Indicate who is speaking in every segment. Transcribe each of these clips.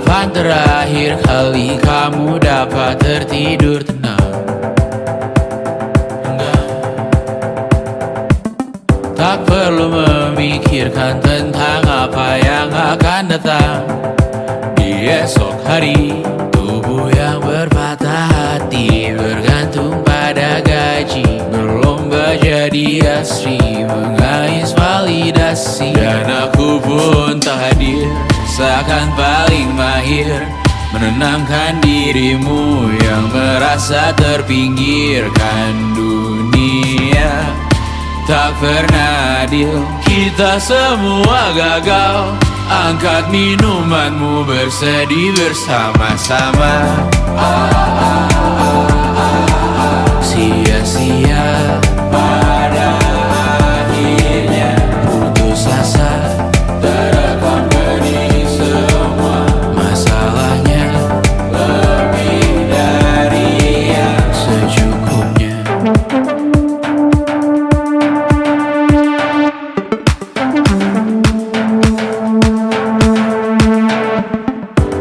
Speaker 1: Kapan terakhir kali kamu dapat tertidur tenang? Enggak. Tak perlu memikirkan tentang apa yang akan datang di esok hari. Tubuh yang berpatah hati bergantung pada gaji, berlomba jadi asri, mengais validasi. Dan aku pun tak hadir, seakan paling mahir menenangkan dirimu yang merasa terpinggirkan dunia. Tak pernah adil, kita semua gagal. Angkat minumanmu, bersedih bersama-sama. Sia-sia pada akhirnya putus asa, terekam benih semua. Masalahnya lebih dari yang secukupnya.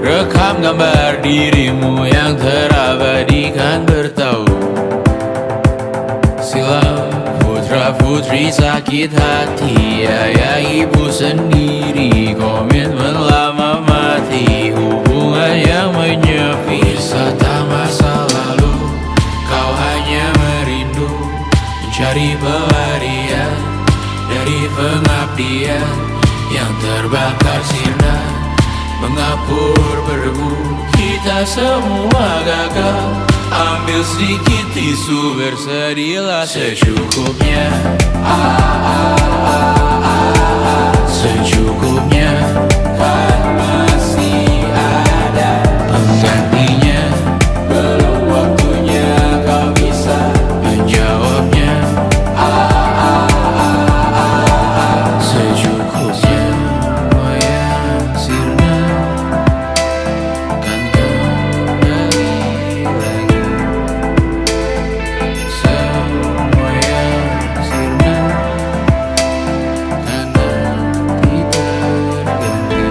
Speaker 1: Rekam gambar dirimu yang terabadikan bertahun silam. Putra putri sakit hati, ayah ibu sendiri, komitmen lama mati, hubungan yang menyepi. Wisata masa lalu, kau hanya merindu, mencari pelarian dari pengabdian yang terbakar sirna, mengapur berdebu. Kita semua gagal. Ambil sedikit tisu, bersedihlah secukupnya. Secukupnya, kan masih ada penggantinya. Belum waktunya kau bisa menjawabnya. Secukupnya, wayang sirna, kan kembali lagi. Semua yang sirna kan nanti berganti.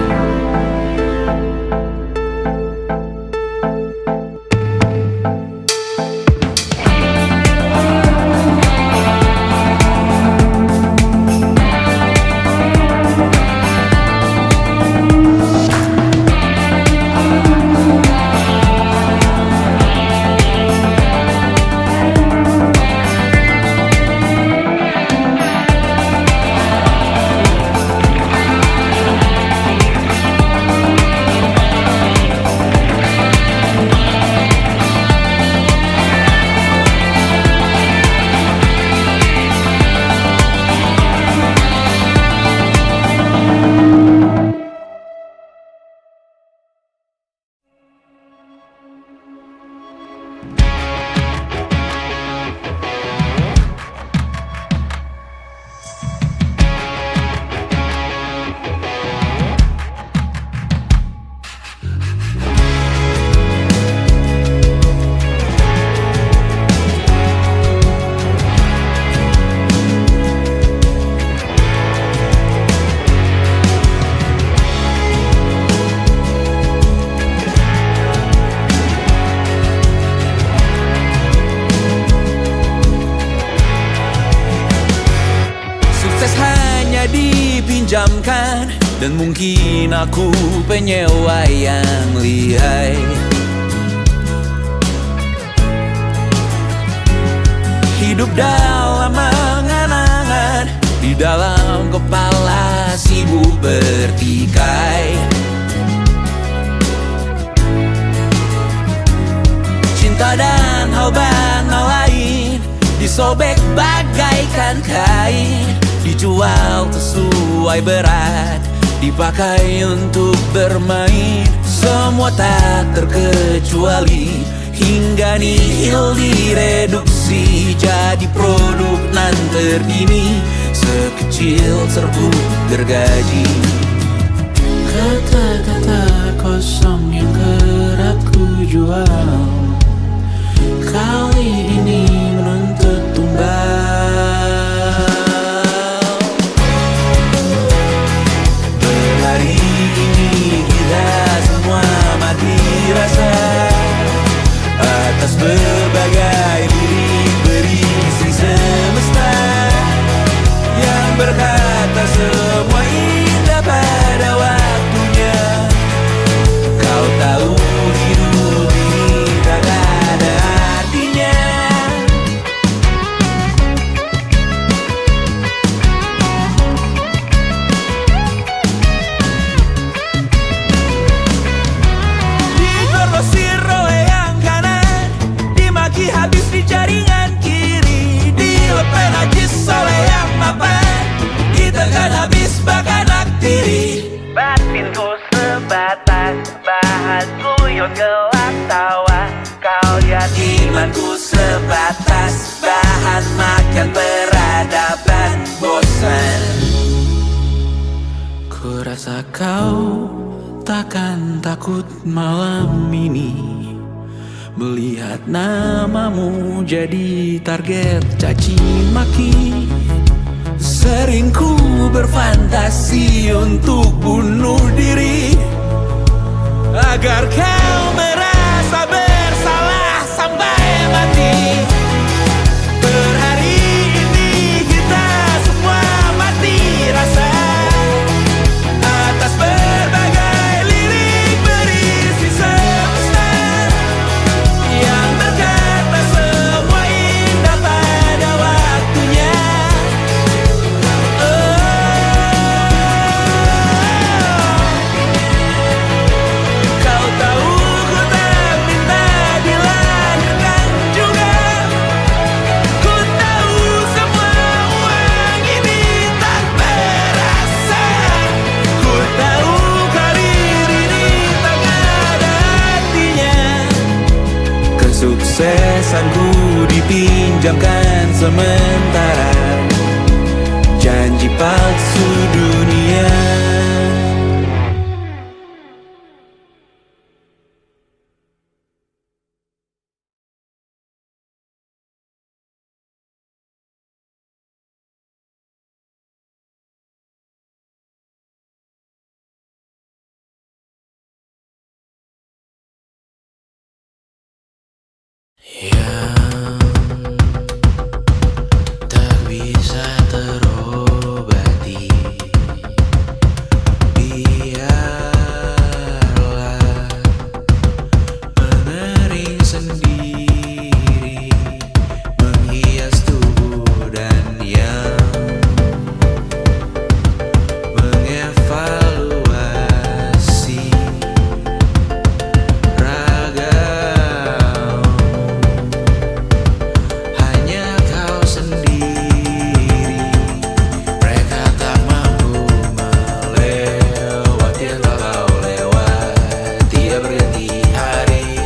Speaker 2: Sukses hanya dipinjamkan, dan mungkin aku penyewa yang lihai. Hidup dalam angan-angan, di dalam kepala sibuk bertikai. Cinta dan hal banal lain disobek bagaikan kain, dijual sesuai berat, dipakai untuk bermain. Semua tak terkecuali, hingga nihil direduksi jadi produk nan terdini, sekecil serbuk gergaji.
Speaker 1: Kata-kata kosong yang kerap ku jual, kali ini menuntut tumbal.
Speaker 2: Berhari ini kita semua kau takkan takut malam ini melihat namamu jadi target caci maki. Sering ku berfantasi untuk bunuh diri agar kau merasa bersalah sampai mati. Per hari ini kita semua mati rasa atas berbagai lirik berisi semesta yang berkata semua indah pada waktunya. Kau tahu ku tak minta dilahirkan juga. Ku tahu semua uang ini tak berasa. Ku tahu karir ini tak ada artinya. Kesuksesanku dipinjamkan sementara, janji palsu dunia. Yang tak bisa terobati, biarlah mengering sendiri, menghias tubuh dan yang mengevaluasi raga. Hanya kau sendiri, mereka tak mampu melewati yang kau lewati. Tidak berganti hari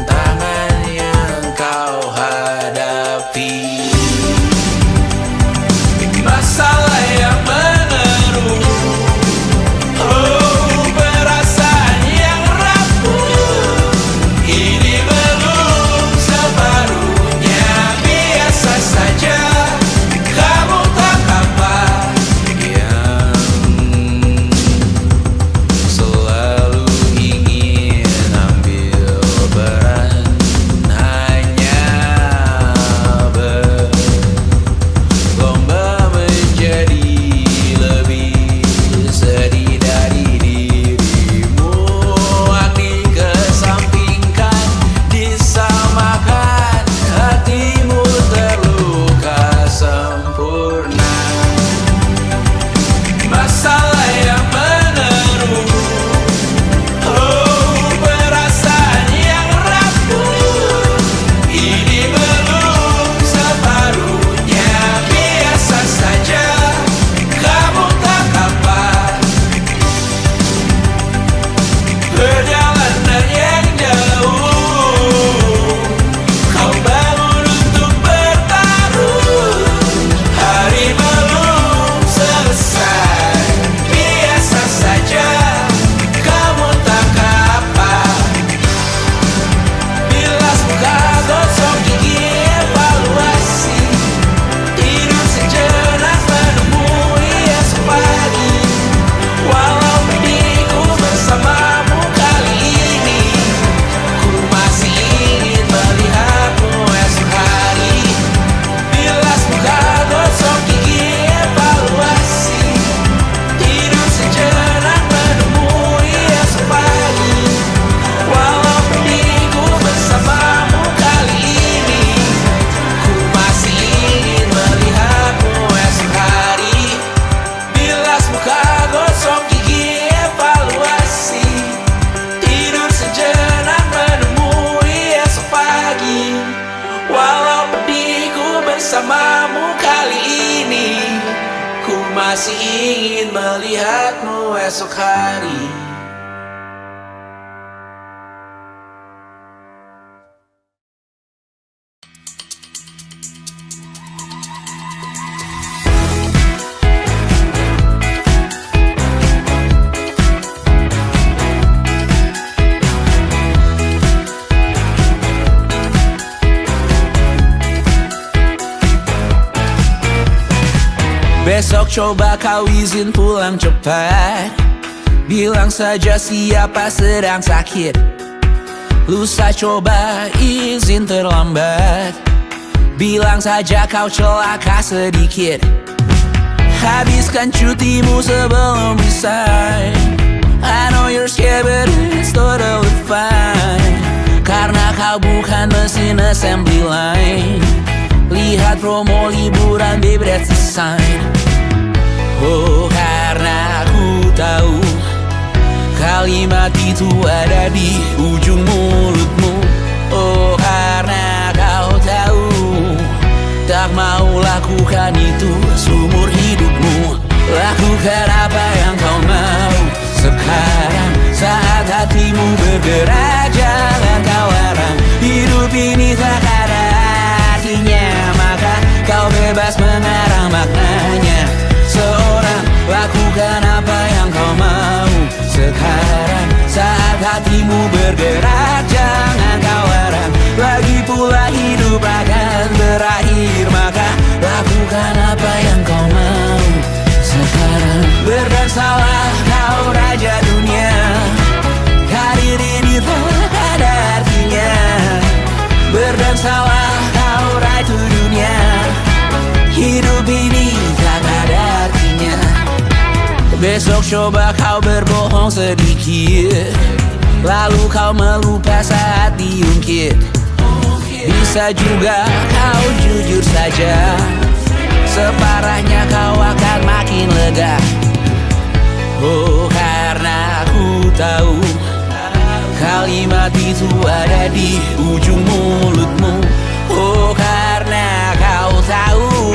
Speaker 2: tangan yang kau hadapi. Masalah yang menerus, oh perasaan yang rapuh, ini belum separuhnya. Biasa saja, kamu tak apa yang selalu ingin ambil peran, hanya berlomba menjadi lebih sedih dari dirimu. Dikesampingkan, disamakan, hatimu terluka sempurna. Masalah yang menerus, oh perasaan yang rapuh, ini belum separuhnya. Biasa saja, kamu tak apa. Perjalanan yang jauh, kau bangun untuk bertaruh. Hari belum selesai, biasa saja, kamu tak apa. Bilas muka, gosok gigi, evaluasi, tidur sejenak, menemui esok pagi. Walau pedihku bersamamu kali ini, ku masih ingin melihatmu esok hari. Bilas muka, gosok gigi, evaluasi, tidur sejenak, menemui esok pagi. Walau pedihku bersamamu kali ini, ku masih ingin melihatmu esok hari. Bilas muka, gosok gigi, evaluasi, tidur sejenak, menemui esok pagi. Walau pedihku bersamamu kali ini, ku masih ingin melihatmu esok hari. Besok coba kau izin pulang cepat. Bilang saja siapa sedang sakit. Lusa coba izin terlambat. Bilang saja kau celaka sedikit. Habiskan cutimu sebelum resign. I know you're scared but it's totally fine. Karena kau bukan mesin assembly line. Lihat promo liburan baby that's the sign. Oh karena aku tahu kalimat itu ada di ujung mulutmu. Oh karena kau tahu tak mau lakukan itu seumur hidupmu. Lakukan apa yang kau mau sekarang saat hatimu bergerak. Jangan kau larang. Hidup ini tak ada artinya, maka kau bebas mengarang maknanya. Seorang lakukan apa yang kau mau sekarang saat hatimu bergerak. Jangan kau larang. Lagi pula hidup akan berakhir, maka lakukan apa yang kau mau sekarang. Berdansalah kau raja dunia. Karir ini tak ada artinya. Berdansalah kau ratu dunia. Hidup ini tak ada artinya. Besok coba kau berbohong sedikit, lalu kau melupa saat diungkit. Bisa juga kau jujur saja, separahnya kau akan makin lega. Oh karena aku tahu kalimat itu ada di ujung mulutmu. Oh karena kau tahu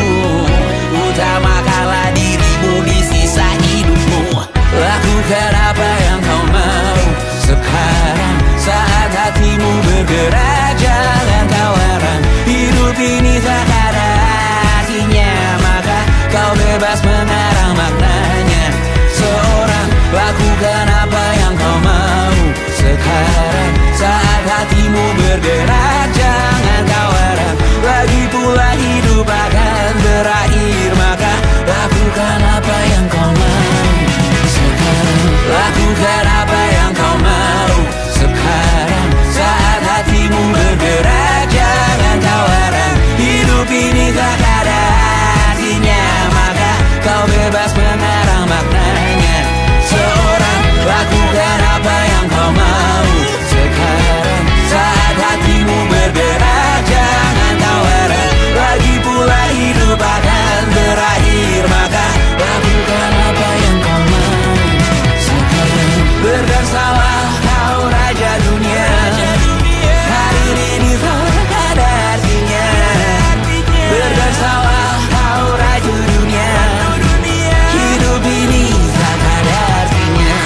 Speaker 2: utamakanlah dirimu di sisa hidupmu. Lakukan apa yang kau mau sekarang saat hatimu bergerak. Jangan kau larang. Hidup ini tak ada artinya, maka kau bebas mengarang maknanya. Seorang lakukan apa yang kau mau sekarang saat hatimu bergerak. Jangan kau larang. Lagi pula hidup akan berakhir, maka lakukan apa yang kau mau sekarang. Lakukan apa yang kau mau sekarang saat hatimu bergerak. Jangan kau larang. Hidup ini tak ada artinya, maka kau bebas mengarang maknanya. Seorang lakukan apa yang kau mau sekarang saat hatimu bergerak. Jangan kau larang. Lagi pula hidup akan berakhir, maka lakukan apa yang kau mau sekarang. Berdansalah kau raja dunia. Karir ini tak ada artinya. Berdansalah kau raja dunia. Hidup ini tak ada artinya.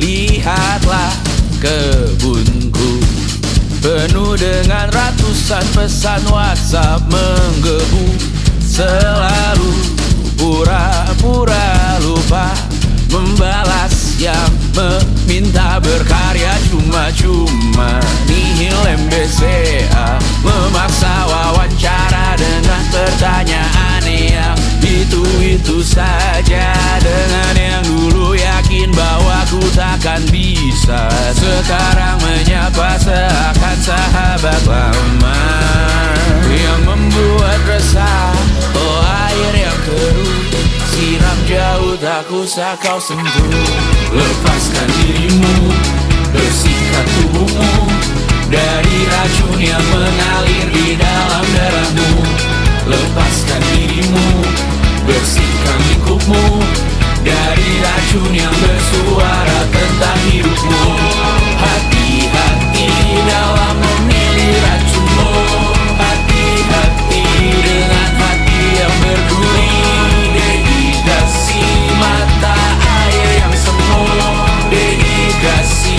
Speaker 2: Lihatlah kebunku penuh dengan ratusan pesan WhatsApp menggebu. Selalu pura-pura lupa membalas yang meminta berkarya cuma-cuma. Nihil MBCA memaksa wawancara dengan pertanyaan yang itu saja. Dengan yang dulu yakin bahwa ku takkan bisa, sekarang menyapa seakan sahabat lama. Yang membuat resah, oh air yang keruh, siram jauh tak usah kau sentuh. Lepaskan dirimu, bersihkan tubuhmu dari racun yang mengalir di dalam darahmu. Lepaskan dirimu, bersihkan lingkupmu dari racun yang bersuara tentang hidupmu. Hati-hati dalam memilih racunmu. Hati-hati dengan hati yang berduri. Dehidrasi mata air yang semu. Dehidrasi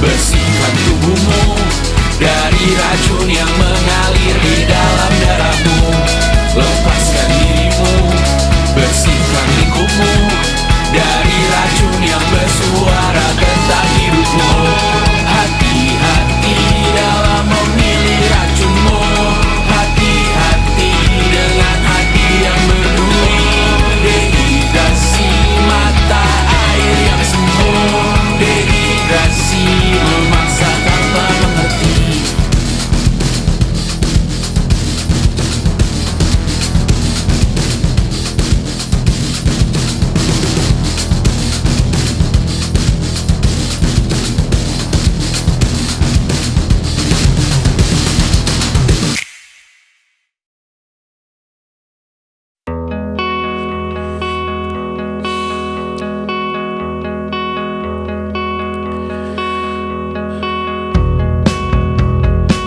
Speaker 2: Bersihkan tubuhmu dari racun yang mengalir di dalam darahmu. Lepaskan dirimu, bersihkan lingkupmu dari racun yang bersuara tentang hidupmu. Hati-hati dalam memilih racunmu. Hati-hati dengan hati yang berduri. Dehidrasi mata air yang semu. Dehidrasi memaksa tanpa mengerti.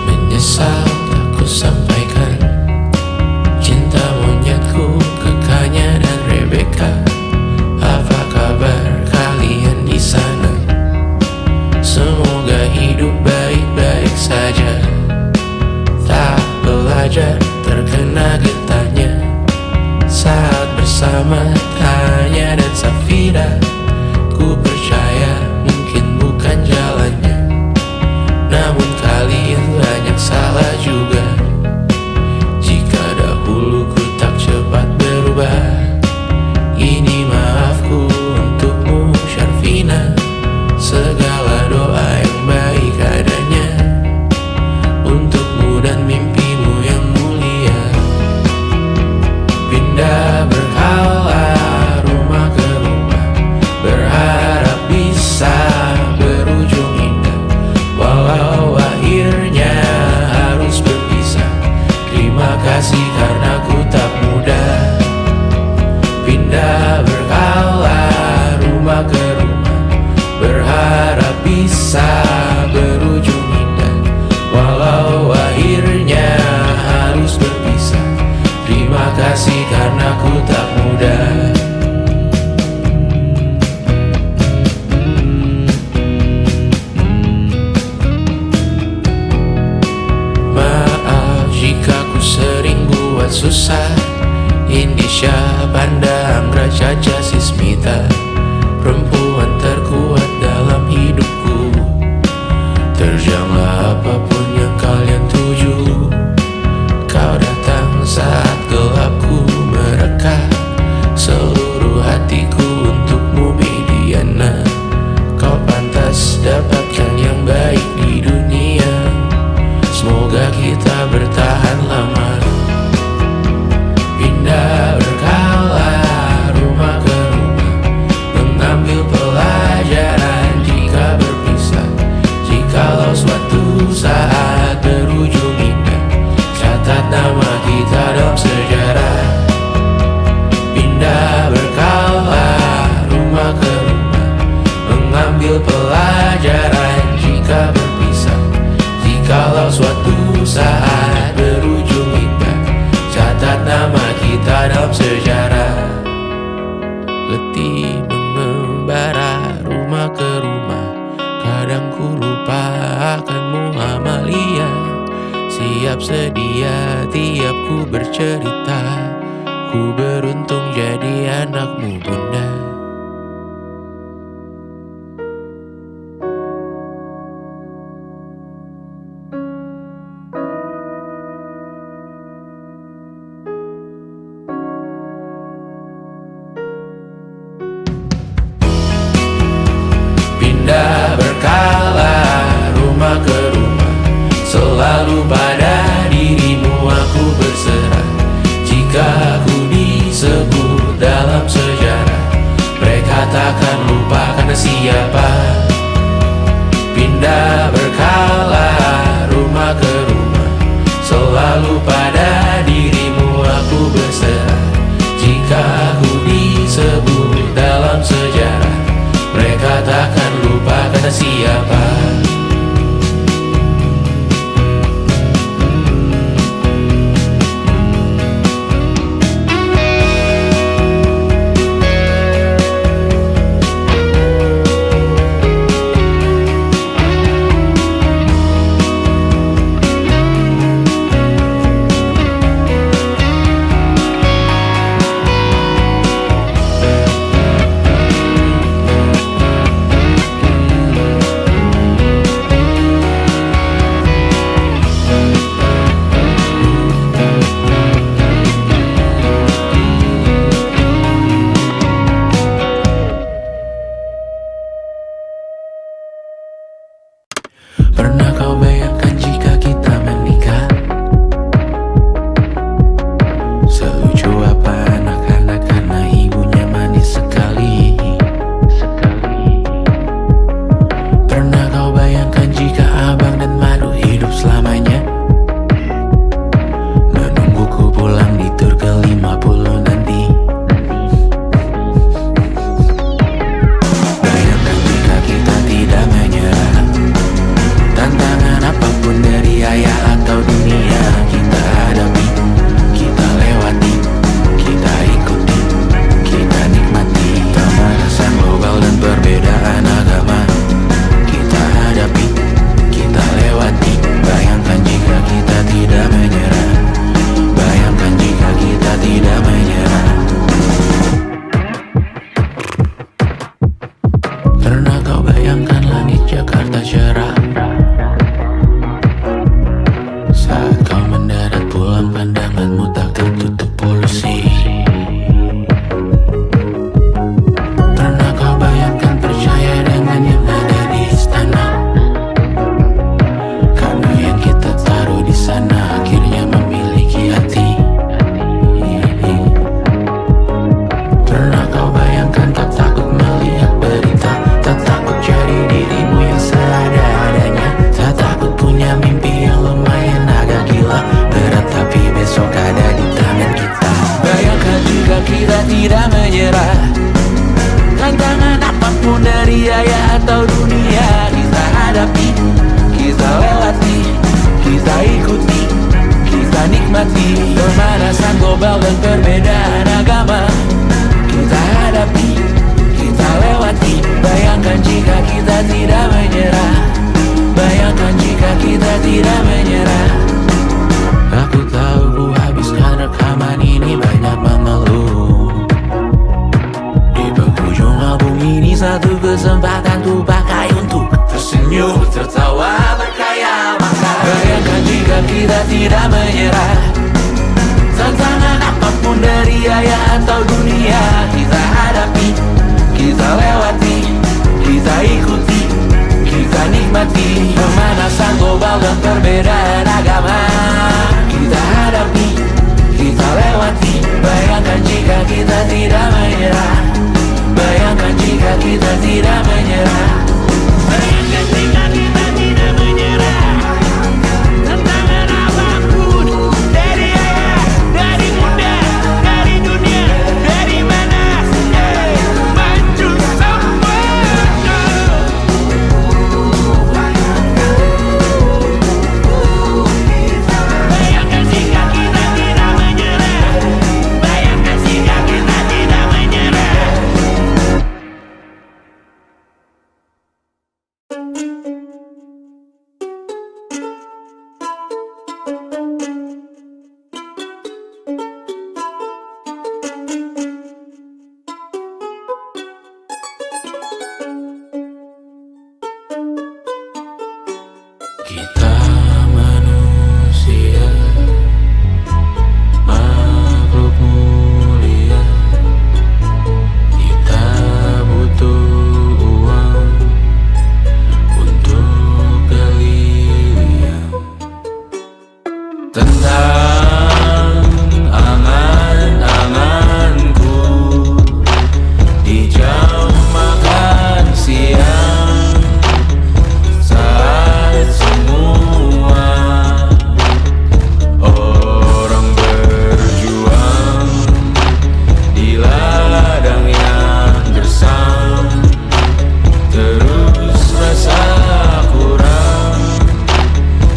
Speaker 1: Menyesal tak ku sampaikan cinta monyetku ke Kanya dan Rebecca. Apa kabar kalian di sana? Semoga hidup baik-baik saja. Tak belajar terkena getahnya saat bersama Tanya dan Safira. Ku percaya mungkin bukan jalannya, namun kalian banyak salah juga. Jika dahulu ku tak cepat berubah, ini maafku untukmu Syarfina. Segala doa yang baik adanya untukmu dan mimpimu yang mulia. Pindah berkala rumah ke rumah, berharap bisa berujung indah. Walau akhirnya harus berpisah, terima kasih karena ku tak mudah. Pindah berkala rumah ke rumah, berharap bisa berujung indah. Walau akhirnya harus berpisah, terima kasih karena ku tak mudah. Maaf jika ku sering buat susah. Indisha, Panda, Anggra, Caca, Sismita, perempuan terkuat dalam hidupku. Terjanglah apapun yang kalian tuju. Kau datang saat gelapku mereka. Seluruh hatiku untukmu Mediana. Kau pantas dapatkan yang baik di dunia. Semoga kita bertahan lama. Pindah berkala rumah ke rumah, mengambil pelajaran jika berpisah. Jikalau suatu saat berujung indah, catat nama kita dalam sejarah. Pindah berkala rumah ke rumah, mengambil pelajaran jika berpisah. Jikalau suatu saat berujung indah, catat nama kita dalam sejarah. Letih mengembara rumah ke rumah, kadang ku lupa akanmu Amalia. Siap sedia tiap ku bercerita, ku beruntung jadi anakmu bunda. Pindah berkala rumah ke rumah, selalu pada dirimu aku berserah. Jika aku disebut dalam sejarah, mereka takkan lupa karena siapa. Pindah berkala rumah ke rumah, selalu pada dirimu aku berserah. Jika aku disebut dalam sejarah, mereka takkan lupa kata siapa.
Speaker 2: Tantangan apapun dari ayah atau dunia, kita hadapi, kita lewati, kita ikuti, kita nikmati. Pemanasan global dan perbedaan agama, kita hadapi, kita lewati. Bayangkan jika kita tidak menyerah, bayangkan jika kita tidak menyerah. Aku tahu ku habiskan rekaman ini banyak mengeluh. Di penghujung album ini satu kesempatan ku pakai untuk tersenyum, tertawa, berkhayal masa. Bayangkan jika kita tidak menyerah, tantangan apapun dari ayah atau dunia, kita hadapi, kita lewati, kita ikuti, kita nikmati. Pemanasan global dan perbedaan agama, kita hadapi, kita lewati. Bayangkan jika kita tidak menyerah, bayangkan jika kita tidak menyerah. Bayangkan jika kita tidak menyerah. Tantangan apapun dari ayah, dari bunda, dari dunia, dari mana maju semua. Bayangkan jika kita tidak menyerah, bayangkan jika kita tidak menyerah. Kita manusia, makhluk mulia. Kita butuh uang untuk kelilian. Tentang angan-anganku di jam makan siang, saat semua orang berjuang di ladang yang gersam, terus rasa kurang,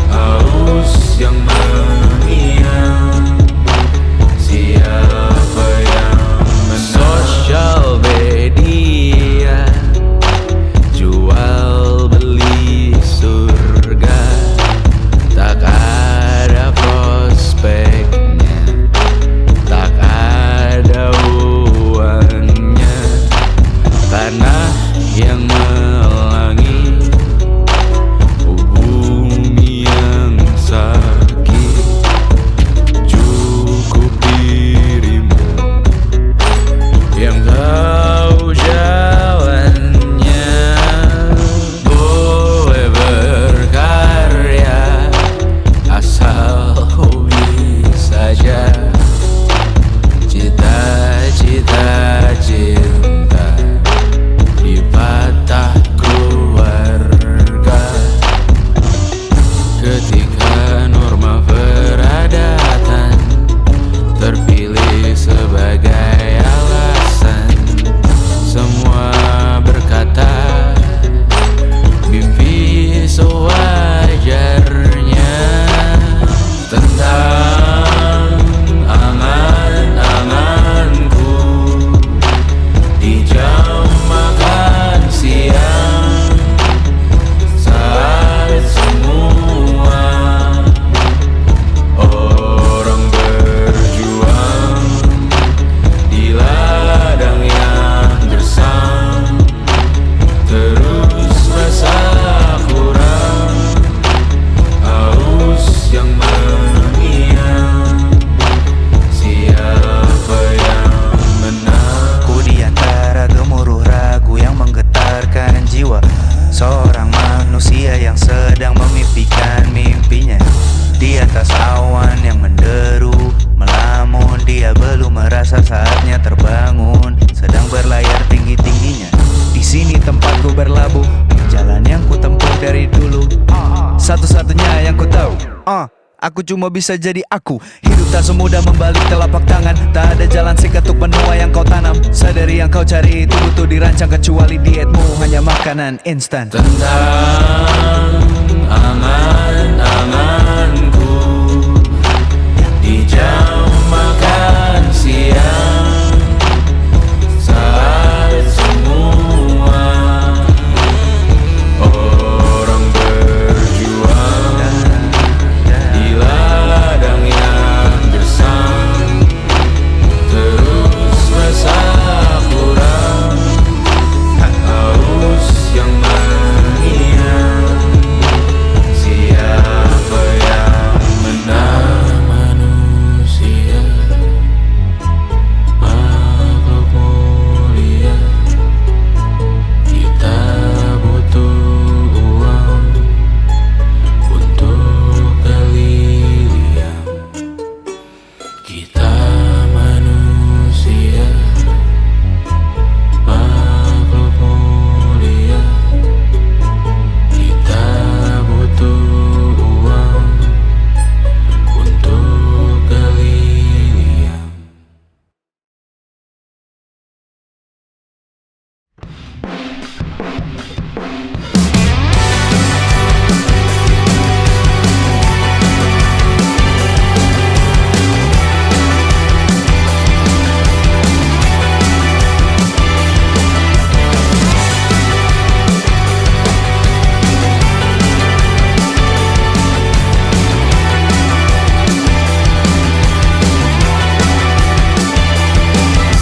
Speaker 2: haus yang mengiang. Siapa yang menang? Sosial media, jual beli surga, tak ada prospeknya, tak ada uangnya. Tanah yang melangi, bumi yang sakit, cukup dirimu yang tahu jalannya. Boleh berkarya asal hobi saja, cita-cita cinta dipatah keluarga. Ketika norma peradatan terpilih sebagai alasan, semua berkata mimpi sewajarnya. Tentang angan-anganku di jam makan siang, saat semua orang berjuang di ladang yang gersam, terus rasa kurang, haus yang mengiang. Siapa yang menang?
Speaker 3: Ku di antara gemuruh ragu yang menggetarkan jiwa seorang manusia yang sedang memimpikan mimpinya. Di atas awan yang menderu, melamun, dia belum merasa saatnya terbangun, sedang berlayar tinggi-tingginya. Di sini tempatku berlabuh, jalan yang ku tempuh dari dulu, satu-satunya yang ku tahu. Aku cuma bisa jadi aku. Hidup tak semudah membalik telapak tangan. Tak ada jalan siketuk menuai yang kau tanam. Sadari yang kau cari itu butuh dirancang. Kecuali dietmu hanya makanan instan.
Speaker 1: Tentang angan-anganku di jam makan siang, saat semua orang berjuang di ladang yang gersang, terus masak kurang haus yang mengiang. Siapa yang menang manusia, makhluk mulia. Kita butuh uang untuk keliling. Kita manusia, makhluk mulia. Kita butuh uang untuk keliling.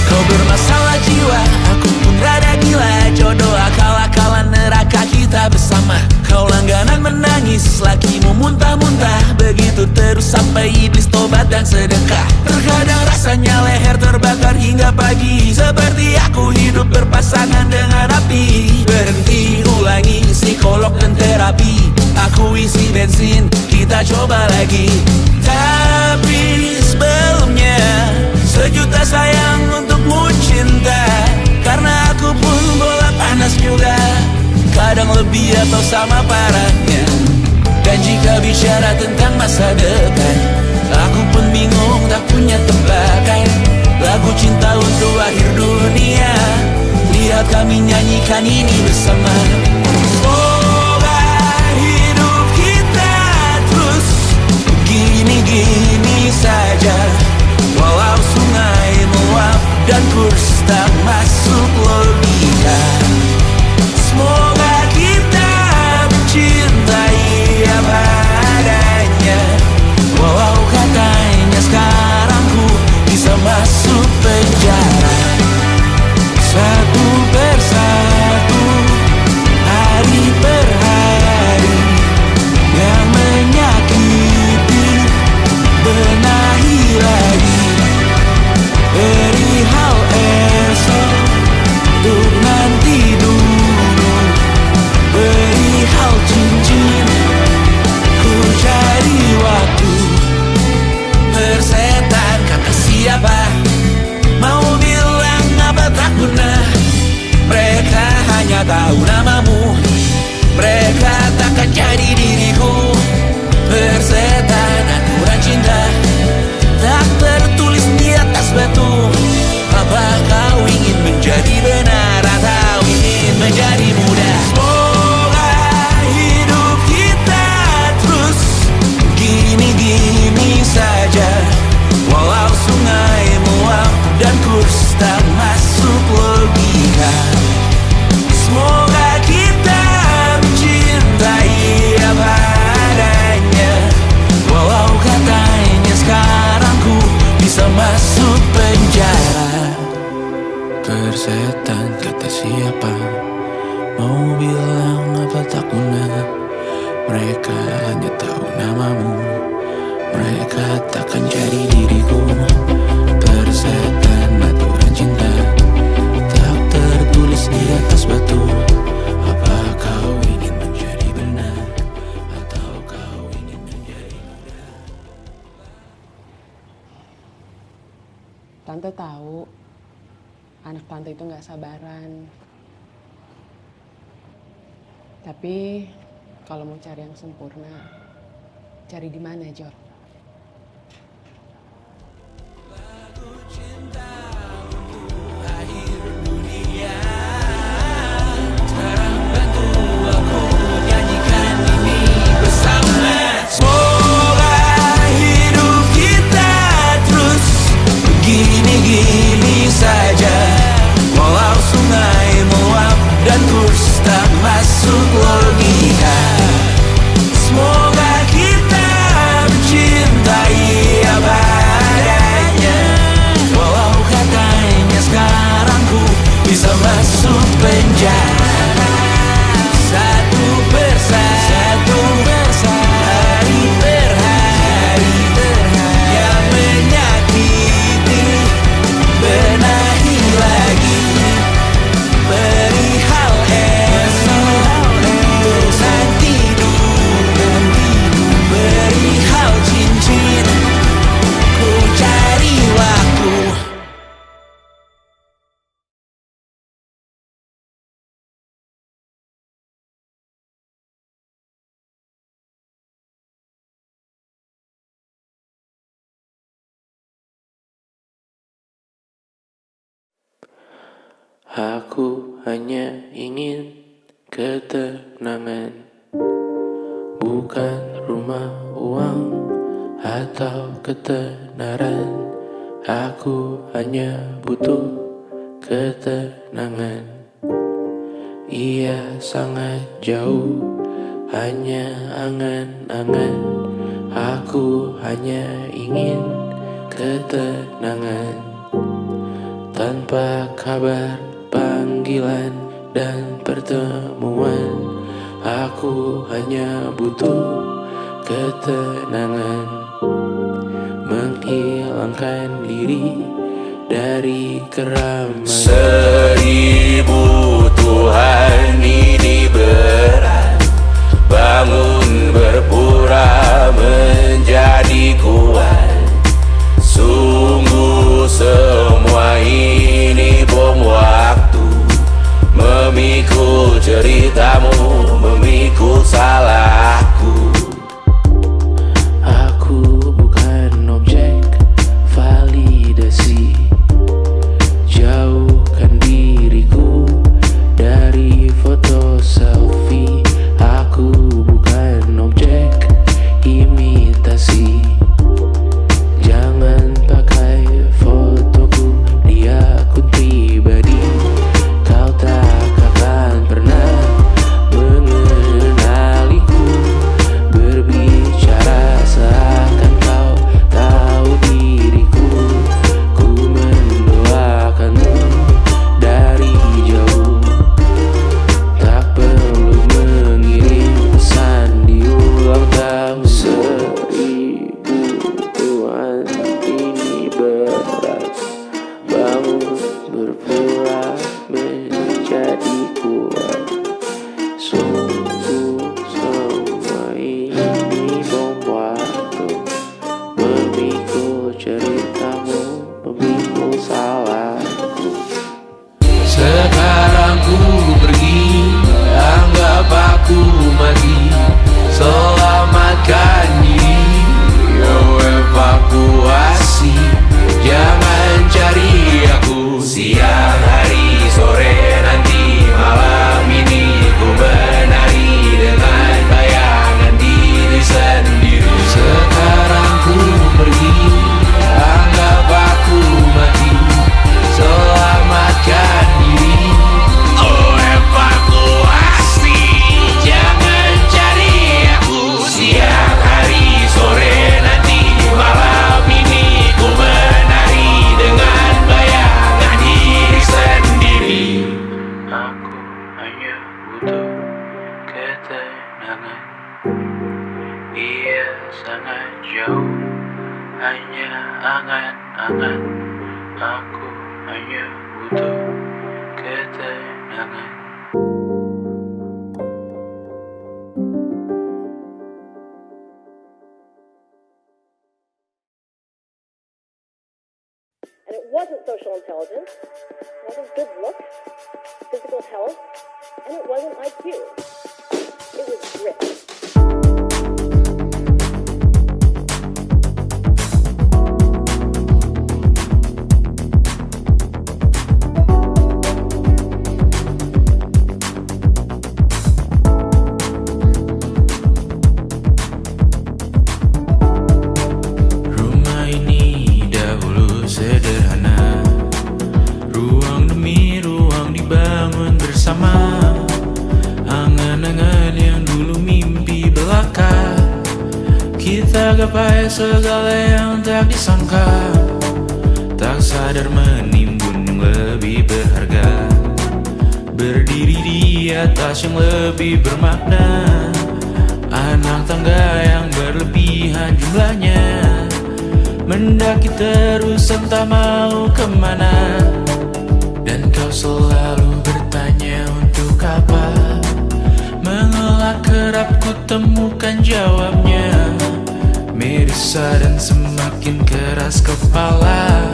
Speaker 2: Kau bermasalah jiwa, aku pun rada gila. Jodoh akal-akalan neraka kita bersama. Kau langganan menangis, lakimu muntah-muntah. Begitu terus sampai iblis tobat dan sedekah. Terkadang rasanya leher terbakar hingga pagi. Seperti aku hidup berpasangan dengan api. Berhenti ulangi psikolog dan terapi. Aku isi bensin, kita coba lagi. Tapi sebelumnya sejuta sayang untukmu cinta. Karena aku pun bola panas juga, kadang lebih atau sama parahnya. Dan jika bicara tentang masa depan, aku pun bingung tak punya tebakan. Lagu cinta untuk akhir dunia, lihat kami nyanyikan ini bersama. Semoga hidup kita terus gini-gini saja. Walau sungai meluap dan kurs tak masuk logika. Semoga kita mencintai apa adanya. Walau katanya sekarang ku bisa masuk penjara. Satu persatu, hari per hari, yang menyakiti benahi lagi. Perihal esok, untuk nanti dulu. Perihal cincin, ku cari waktu. Persetan kata siapa, mau bilang apa tak guna. Mereka hanya tahu namamu, mereka takkan jadi diriku. Persetan aturan cinta, tak tertulis di atas batu. Apa kau ingin menjadi benar atau ingin menjadi muda? Semoga hidup kita terus gini-gini saja. Walau sungai meluap dan kurs tak masuk logika. Semoga kita mencintai apa adanya. Walau katanya sekarang ku bisa masuk penjara. Persetan kata siapa, mau bilang apa tak guna. Mereka hanya tahu namamu, mereka takkan jadi diriku. Persetan aturan cinta, tak tertulis di atas batu. Apa kau ingin menjadi benar atau kau ingin menjadi muda?
Speaker 4: Tante tahu anak tante itu nggak sabaran. Tapi kalau mau cari yang sempurna, cari di mana, Jor?
Speaker 2: bisa masuk penjara. Satu persatu hari per hari yang menyakiti, benahi lagi perihal esok, nanti perihal cincin, ku cari waktu.
Speaker 1: Aku hanya ingin ketenangan, bukan rumah, uang, atau ketenaran. Aku hanya butuh ketenangan. Ia sangat jauh, hanya angan-angan. Aku hanya ingin ketenangan. Tanpa kabar, panggilan, dan pertemuan, aku hanya butuh ketenangan. Menghilangkan diri dari keramaian.
Speaker 2: 1000 Tuhan ini berat, bangun berpura menjadi kuat. Sungguh semua ini bom waktu, memikul ceritamu, memikul salahku.
Speaker 1: Aku bukan objek validasi. Jauhkan diriku dari foto selfie. Aku bukan objek imitasi. Jangan pakai fotoku di akun pribadi. Kau tak akan pernah mengenaliku. Berbicara seakan kau tahu diriku. Ku mendoakanmu dari jauh. Tak perlu mengirim pesan di ulang tahun. 1000 Tuhan ini berat, bangun berpura menjadi kuat. Sungguh semua ini bom waktu, memikul ceritamu, memikul salahku.
Speaker 2: Sekarang ku pergi, anggap aku mati. Selamatkan diri, evakuasi. Jangan cari aku siang hari sore nanti malam ini. Ku menari dengan bayangan diri sendiri. Sekarang ku pergi, anggap aku mati. Selamatkan diri, evakuasi. Jangan cari aku siang hari sore nanti malam ini. Ku menari dengan bayangan diri sendiri.
Speaker 1: Aku hanya butuh ketenangan. Ia sangat jauh, hanya angan-angan. Aku hanya butuh ketenangan.
Speaker 5: And it wasn't social intelligence, it wasn't good looks, physical health, and it wasn't IQ. It was grit.
Speaker 1: Rumah ini dahulu sederhana, ruang demi ruang dibangun bersama. Angan-angan yang dulu mimpi belaka, kita gapai segala yang tak disangka. Tak sadar menimbun yang lebih berharga. atas yang lebih bermakna. Anak tangga yang berlebihan jumlahnya, mendaki terus entah mau kemana. Dan kau selalu bertanya untuk apa. Mengelak kerap ku temukan jawabnya. Merisa dan semakin keras kepala,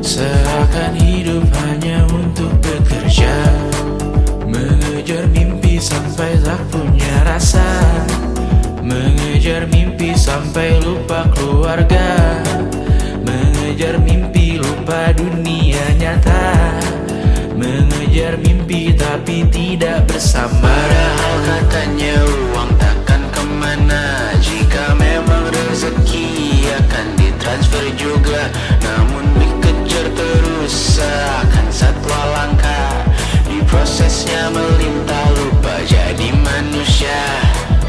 Speaker 1: seakan hidup hanya untuk bekerja. Mengejar mimpi sampai tak punya rasa, mengejar mimpi sampai lupa keluarga, mengejar mimpi lupa dunia nyata, mengejar mimpi tapi tidak bersama. Padahal katanya uang takkan kemana, jika memang rezeki akan ditransfer juga. Namun dikejar terus seakan satwa langka, di prosesnya melintah lupa jadi manusia.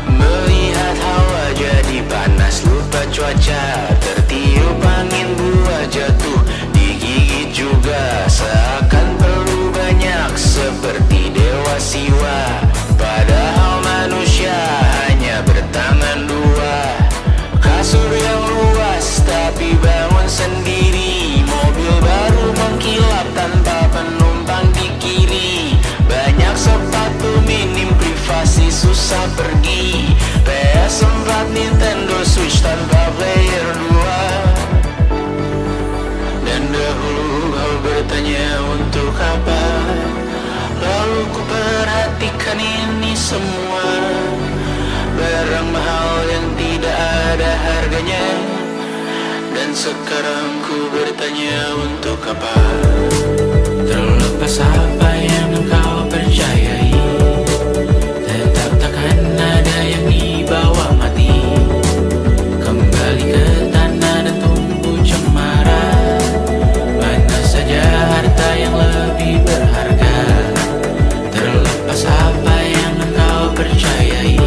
Speaker 1: Melihat hawa jadi panas lupa cuaca, tertiup angin buah jatuh digigit juga. Seakan perlu banyak seperti dewa siwa, padahal manusia hanya bertangan dua. Kasur yang luas tapi bangun sendiri, mobil baru mengkilap tanpa penumpang di kiri. Banyak sepatu minim privasi susah pergi, PS4 Nintendo Switch tanpa player 2. Dan dahulu kau bertanya untuk apa, lalu ku perhatikan ini semua. Barang mahal yang tidak ada harganya. Dan sekarang ku bertanya untuk apa. Terlepas apa yang engkau percayai, tetap takkan ada yang dibawa mati. Kembali ke tanah dan tunggu cemara. Mana saja harta yang lebih berharga. Terlepas apa yang engkau percayai,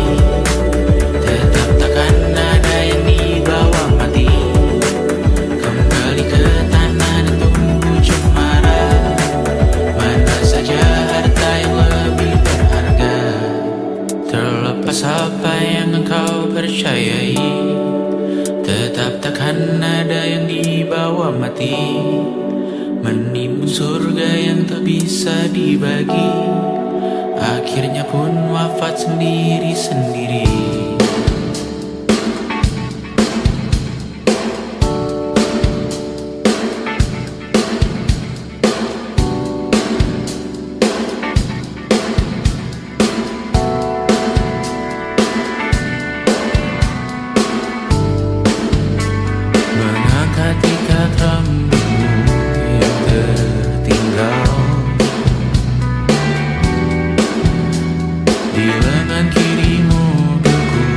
Speaker 1: tetap takkan ada yang dibawa mati. Kembali ke tanah dan tunggu cemara. Mana saja harta yang lebih berharga. Terlepas apa yang engkau percayai, tetap takkan ada yang dibawa mati. Menimbun surga yang tak bisa dibagi, akhirnya pun wafat sendiri-sendiri. Mengangkat ikat rambutmu yang tertinggal di lengan kiri mobilku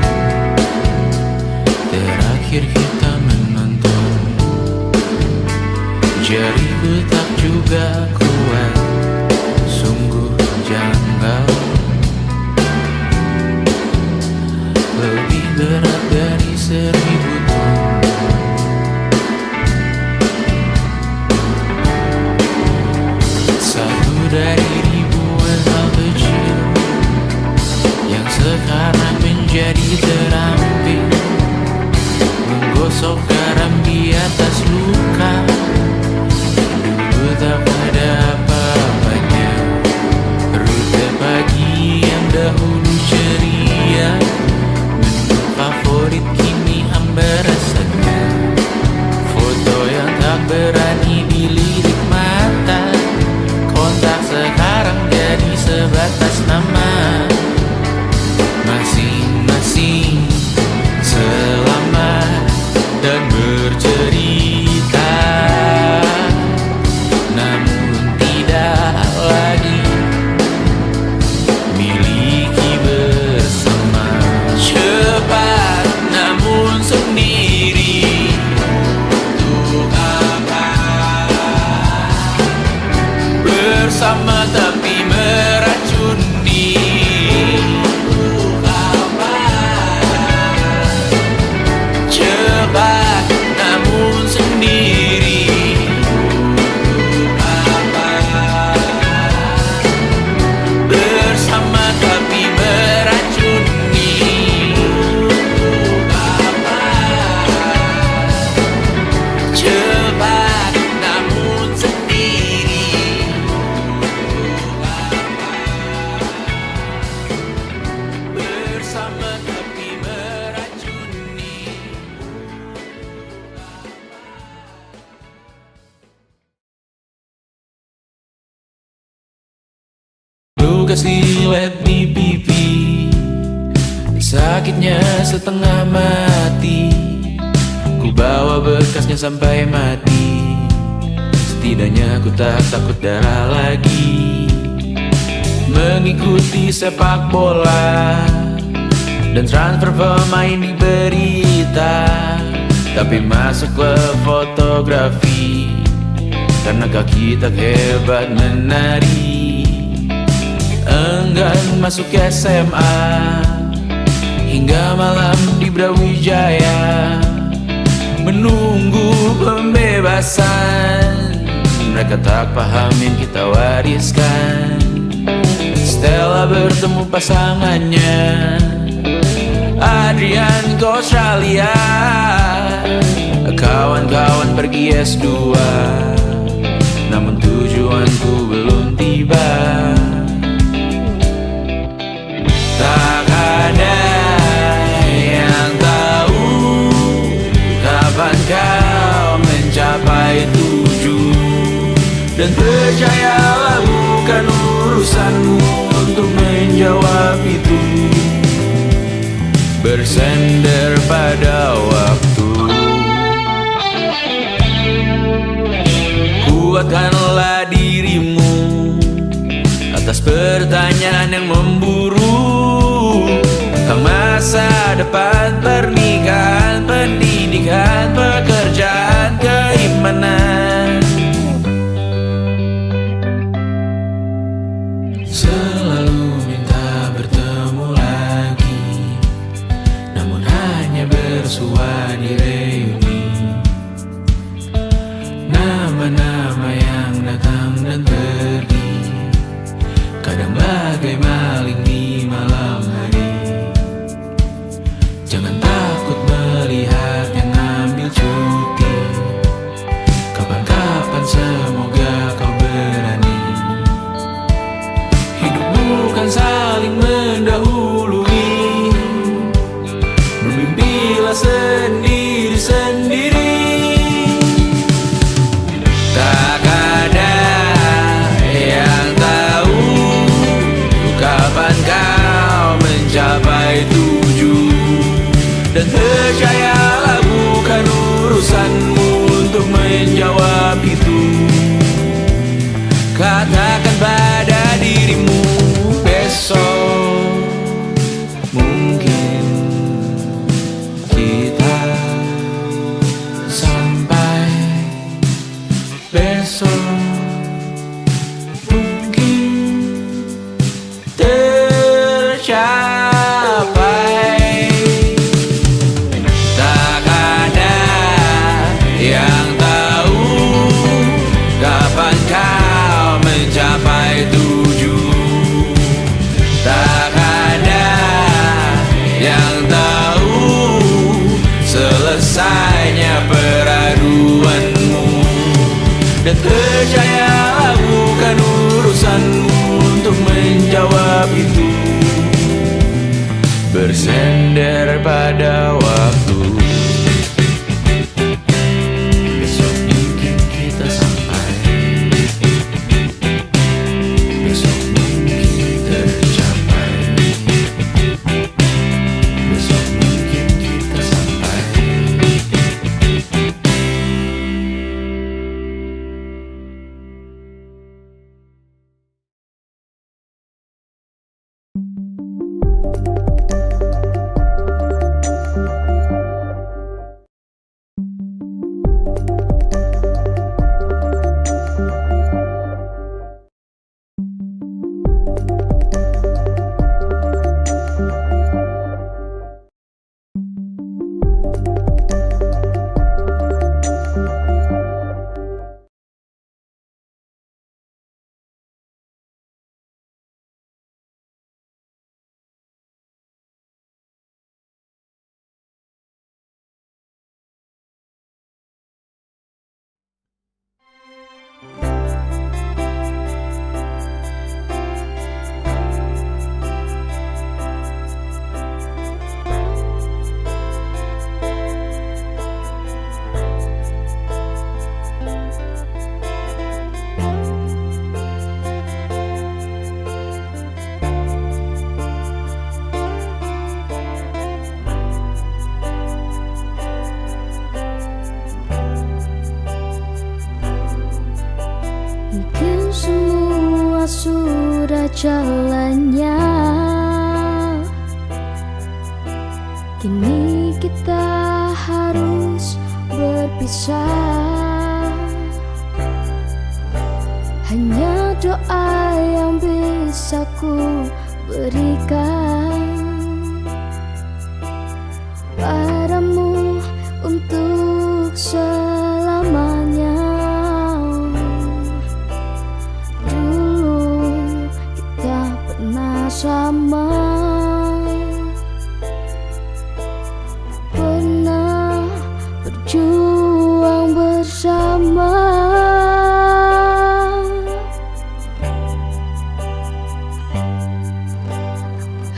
Speaker 1: Ku kasih lihat di pipi, sakitnya setengah mati. Ku bawa bekasnya sampai mati. Setidaknya ku tak takut darah lagi. Mengikuti sepak bola dan transfer pemain di berita, tapi masuk klub fotografi karena kaki tak hebat menari. Enggan masuk SMA hingga malam di Brawijaya, menunggu pembebasan. Mereka tak paham yang kita wariskan. Stella bertemu pasangannya, Adrian ke Australia. Kawan-kawan pergi S2, namun tujuanku belum tiba. Tak ada yang tahu kapan kau mencapai tujuh. Dan percayalah bukan urusanmu untuk menjawab itu. Bersender pada waktu. Kuatkanlah dirimu atas pertanyaan yang memburu tentang masa depan, pernikahan, pendidikan, pekerjaan, keimanan. Selalu minta bertemu lagi, namun hanya bersua di reuni. Nama-nama yang datang dan pergi, kadang bagai maling di malam hari. Jangan takut melihat yang ambil cuti. Kapan-kapan semoga kau berani. Hidup bukan saling mendahului. Bermimpilah sendiri-sendiri. Tak ada yang tahu kapan kau
Speaker 6: sudah jalannya. Kini kita harus berpisah. Hanya doa yang bisa ku berikan padamu untuk selamanya. Dulu kita pernah sama, pernah berjuang bersama.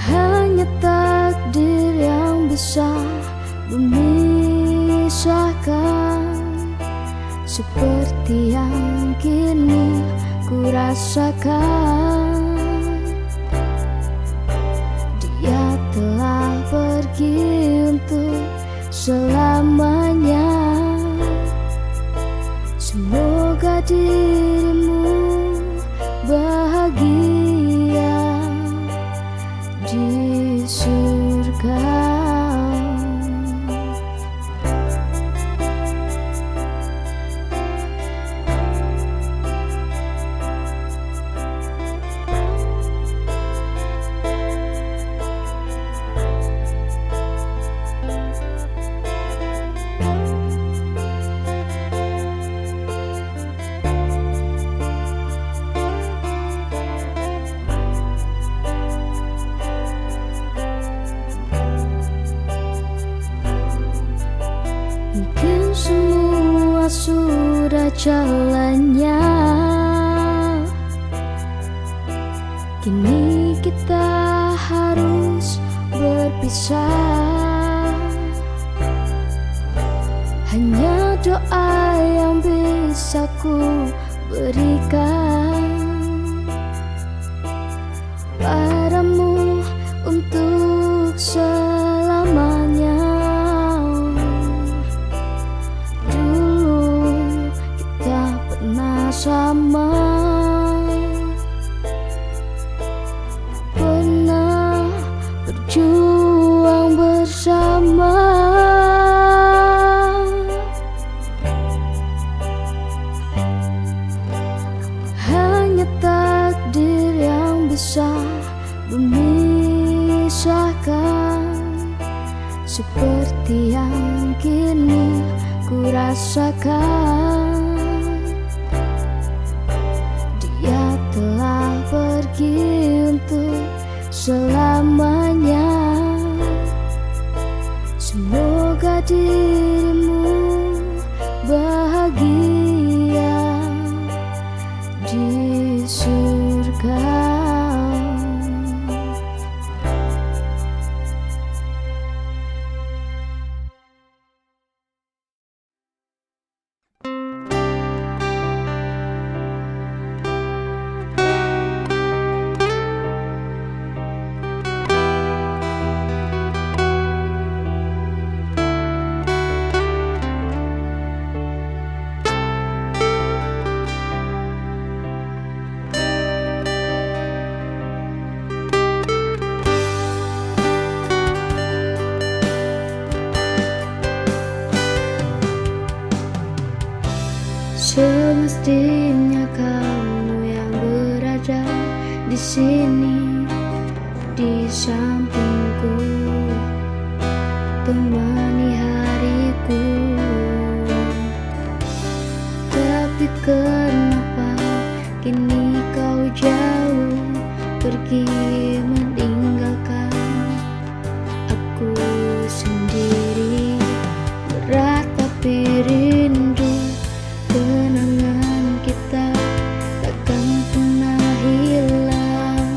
Speaker 6: Hanya takdir yang bisa memisahkan, seperti yang kini ku rasakan. Dia telah pergi untuk selamanya. Semoga dirimu bahagia di surga. Mungkin semua sudah jalannya. Kini kita harus berpisah. Hanya doa yang bisa ku berikan padamu untuk selamanya. Sama, pernah berjuang bersama. Hanya takdir yang bisa memisahkan, seperti yang kini ku rasakan. Dia telah pergi untuk selamanya. Semoga dirimu bahagia di surga. Semestinya kamu yang berada di sini, di sampingku, temani hariku. Tapi kenapa kini kau jauh pergi meninggalkan aku sendiri? Berat tapi rindu, kenangan kita takkan pernah hilang.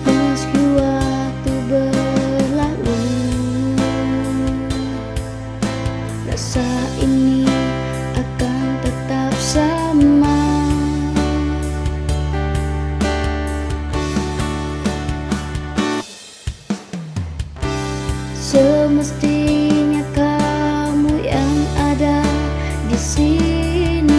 Speaker 6: Meski waktu berlalu, rasa ini akan tetap sama. Semestinya kamu yang ada di sini,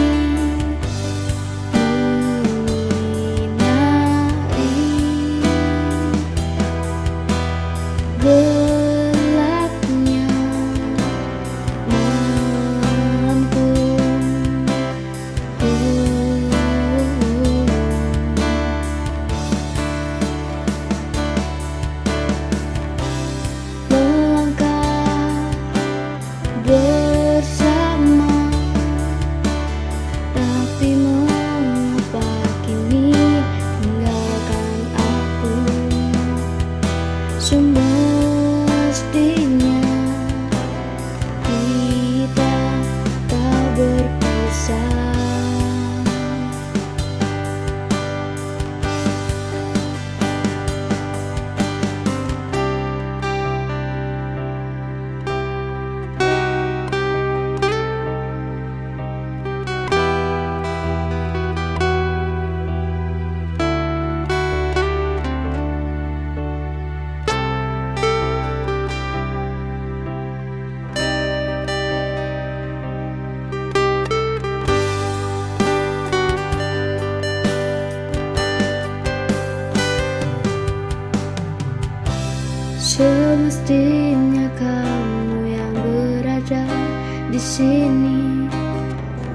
Speaker 6: sini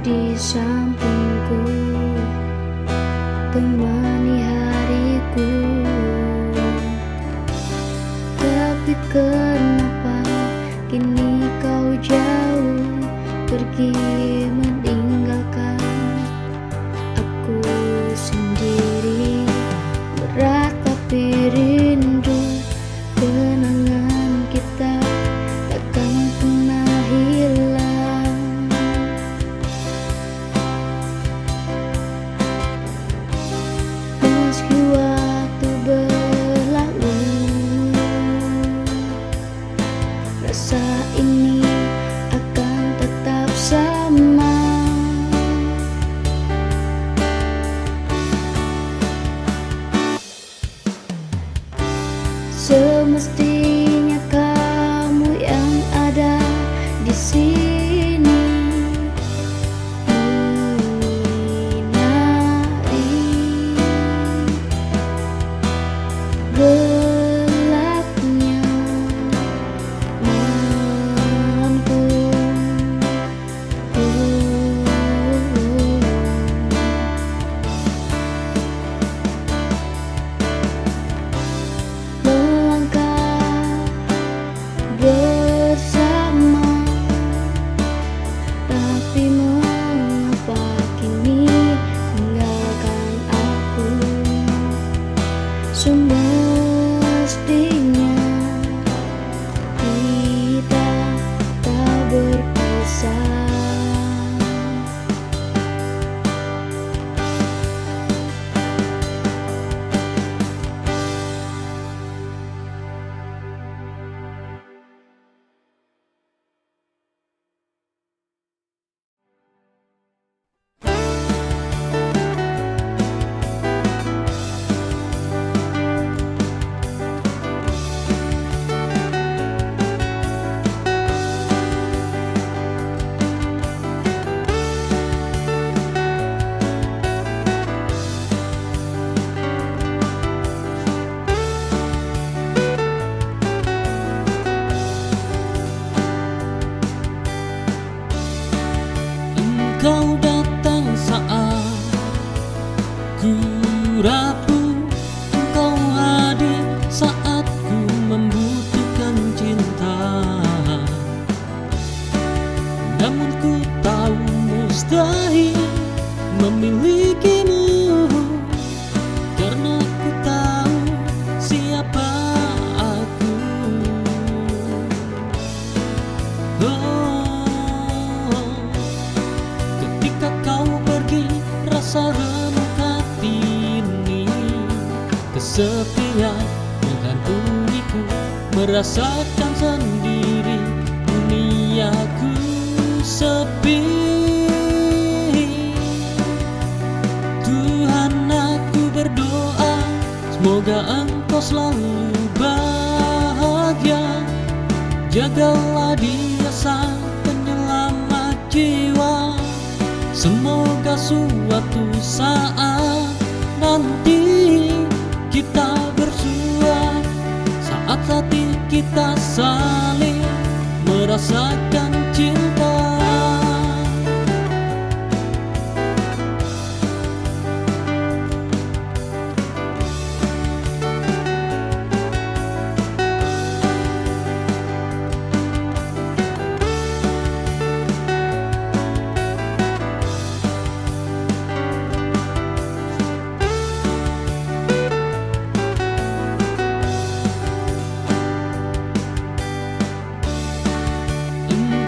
Speaker 6: di sampingku, temani hariku. Tapi kenapa kini kau jauh pergi meninggalkan aku sendiri? Berat tapi rindu, kenangan kita takkan pernah hilang. Meski waktu berlalu, rasa ini akan tetap sama. Semestinya kamu yang ada di sini, menyinari gelapnya malamku. Melangkah bersama, tapi mengapa kini tinggalkan aku? Semestinya kita tak berpisah.
Speaker 2: Engkau datang saat ku rapuh, engkau hadir saat ku membutuhkan cinta. Namun ku tahu mustahil memilikimu, karena ku tahu siapa aku. Ketika kau pergi, rasa remuk hati ini, kesepian menghantuiku, merasakan sendiri duniaku sepi. Tuhan, aku berdoa semoga engkau selalu bahagia. Jagalah dia sang penyelamat jiwa. Semoga suatu saat nanti kita bersua, saat hati kita saling merasakan cinta.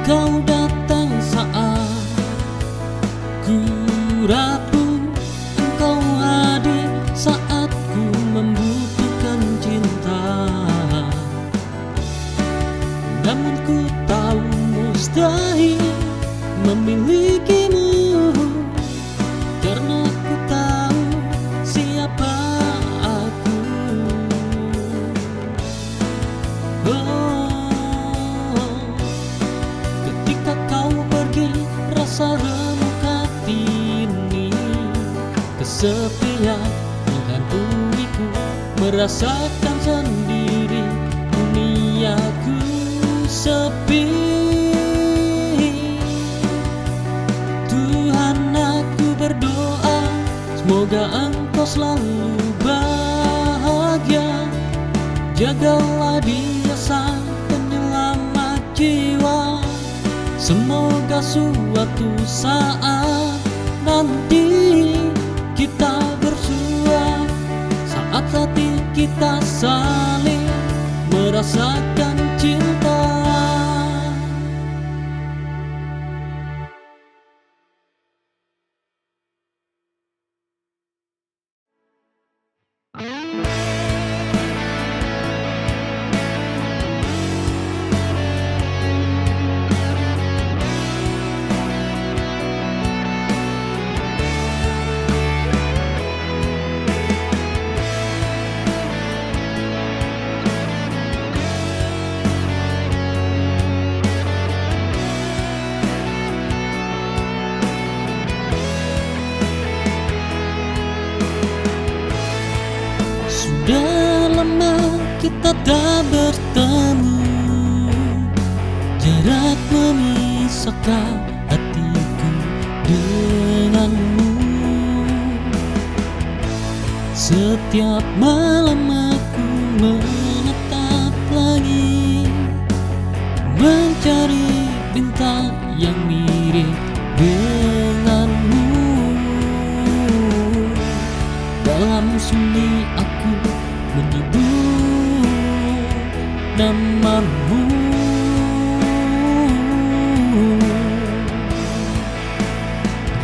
Speaker 2: Engkau datang saat ku rapuh, engkau hadir saat ku membutuhkan cinta. Namun ku tahu mustahil memilikimu, karena ku tahu siapa aku. Ketika kau pergi, rasa remuk hati ini, kesepian menghantuiku, merasakan sendiri duniaku sepi.
Speaker 7: Semoga engkau selalu bahagia. Jagalah dia sang penyelamat jiwa. Semoga suatu saat nanti kita bersua, saat hati kita saling merasakan cinta. Sudah lama kita tak bertemu, jarak memisahkan hatiku denganmu. Setiap malam aku menatap langit, mencari bintang yang mirip denganmu. Dalam sunyi aku menyebut namamu.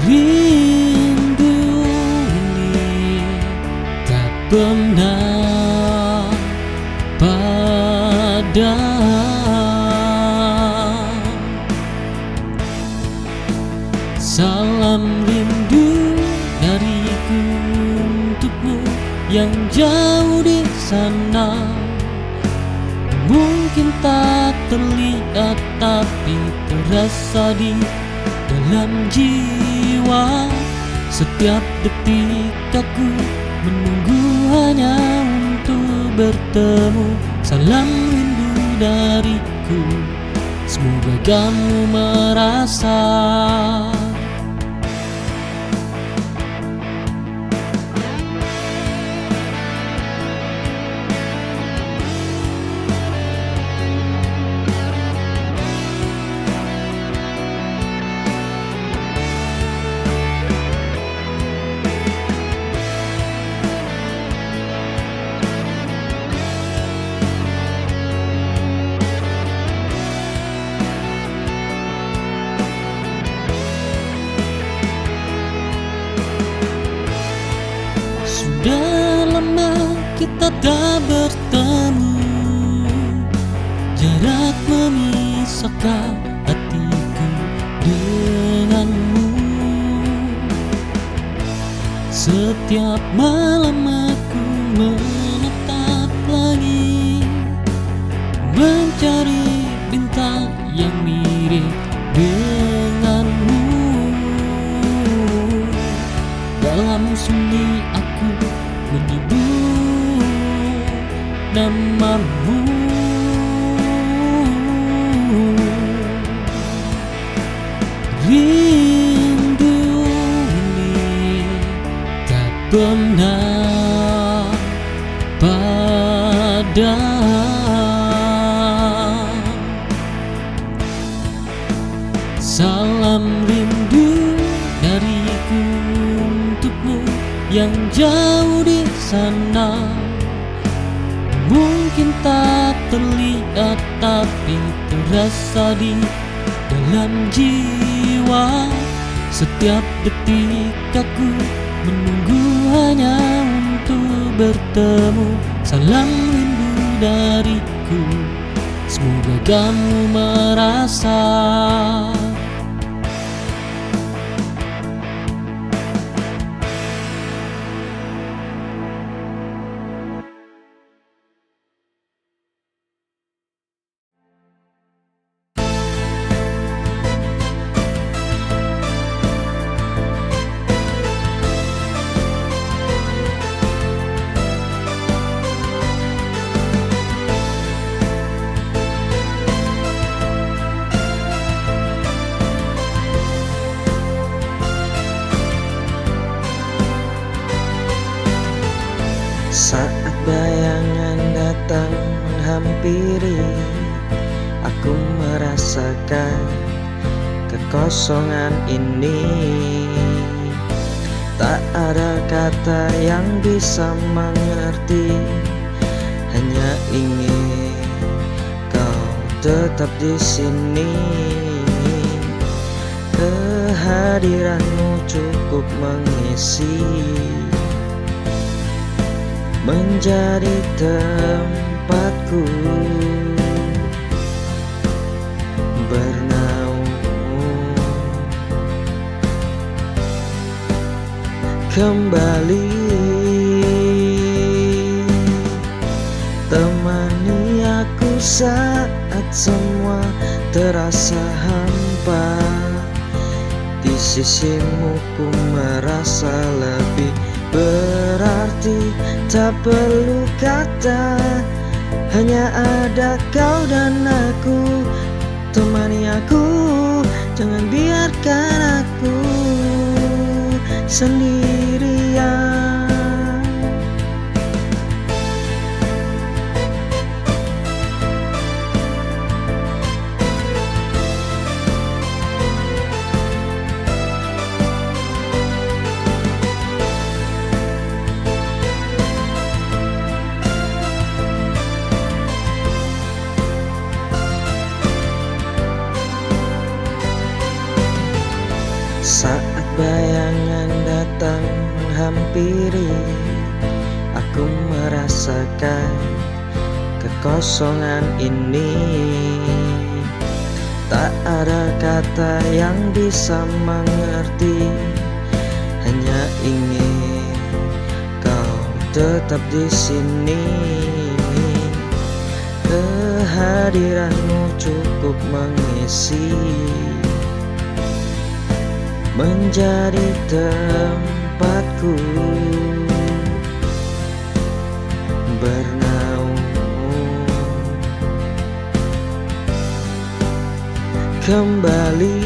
Speaker 7: Rindu ini tak pernah padam. Salam rindu dariku untukmu yang jauh di sana. Mungkin tak terlihat tapi terasa di dalam jiwa. Setiap detik aku menunggu hanya untuk bertemu. Salam rindu dariku, semoga kamu merasa. Sudah lama kita tak bertemu, jarak memisahkan hatiku denganmu. Setiap malam aku menatap langit, mencari bintang yang mirip denganmu. Dalam sunyi aku menyebut namamu. Rindu ini tak pernah padam. Salam rindu dariku untukmu yang jauh di sana. Mungkin tak terlihat tapi terasa di dalam jiwa. Setiap detik aku menunggu hanya untuk bertemu. Salam rindu dariku, semoga kamu merasa.
Speaker 8: Saat bayangan datang menghampiri, aku merasakan kekosongan ini. Tak ada kata yang bisa mengerti, hanya ingin kau tetap di sini. Kehadiranmu cukup mengisi, menjadi tempatku bernaung. Kembali temani aku saat semua terasa hampa. Di sisimu ku merasa lebih berarti. Tak perlu kata, hanya ada kau dan aku. Temani aku, jangan biarkan aku sendirian. Saat bayangan datang menghampiri, aku merasakan kekosongan ini. Tak ada kata yang bisa mengerti, hanya ingin kau tetap di sini. Kehadiranmu cukup mengisi, menjadi tempatku bernaung. Kembali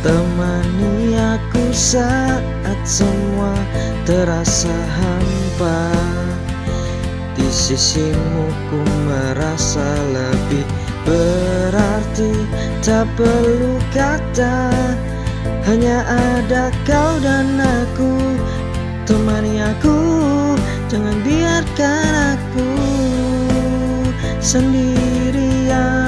Speaker 8: temani aku saat semua terasa hampa. Di sisimu ku merasa lebih berarti. Tak perlu kata, hanya ada kau dan aku. Temani aku, jangan biarkan aku sendirian.